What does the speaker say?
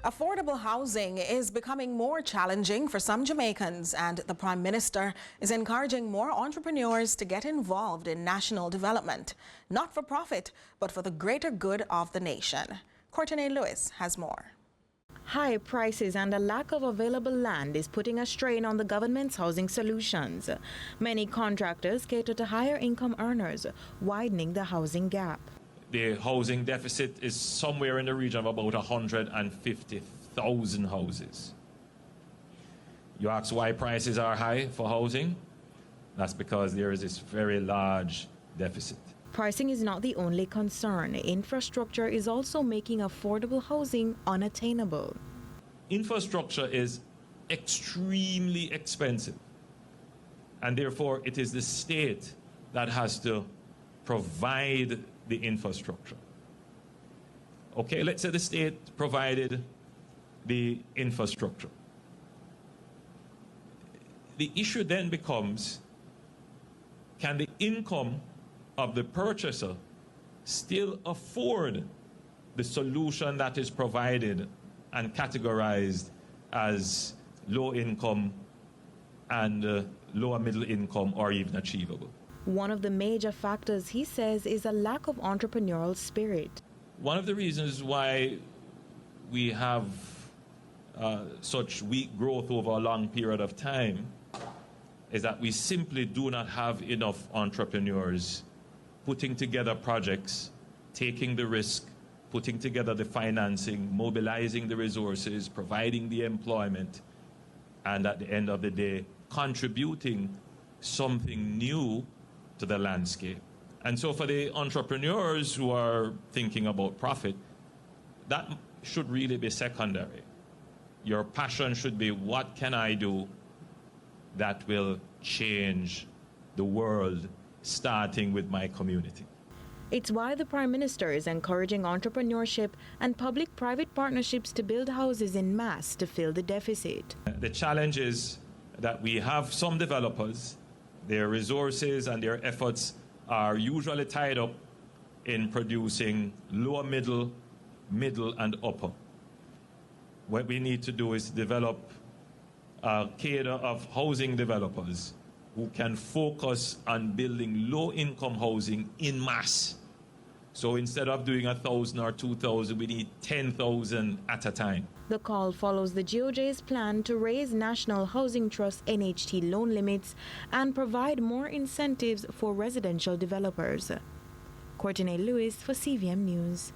Affordable housing is becoming more challenging for some Jamaicans, and the Prime Minister is encouraging more entrepreneurs to get involved in national development, not for profit, but for the greater good of the nation. Courtney Lewis has more. High prices and a lack of available land is putting a strain on the government's housing solutions. Many contractors cater to higher income earners, widening the housing gap. The housing deficit is somewhere in the region of about 150,000 houses. You ask why prices are high for housing? That's because there is this very large deficit. Pricing is not the only concern. Infrastructure is also making affordable housing unattainable. Infrastructure is extremely expensive, and therefore it is the state that has to provide the infrastructure. Okay, let's say the state provided the infrastructure. The issue then becomes, can the income of the purchaser still afford the solution that is provided and categorized as low income and lower middle income or even achievable? One of the major factors, he says, is a lack of entrepreneurial spirit. One of the reasons why we have such weak growth over a long period of time is that we simply do not have enough entrepreneurs putting together projects, taking the risk, putting together the financing, mobilizing the resources, providing the employment, and at the end of the day, contributing something new to the landscape. And so for the entrepreneurs who are thinking about profit, that should really be secondary. Your passion should be, what can I do that will change the world, starting with my community? It's why the Prime Minister is encouraging entrepreneurship and public-private partnerships to build houses in mass to fill the deficit. The challenge is that we have some developers, their resources and their efforts are usually tied up in producing lower middle, and upper. What we need to do is develop a cadre of housing developers who can focus on building low-income housing in mass. So instead of doing 1,000 or 2,000, we need 10,000 at a time. The call follows the GOJ's plan to raise National Housing Trust NHT loan limits and provide more incentives for residential developers. Courtney Lewis for CVM News.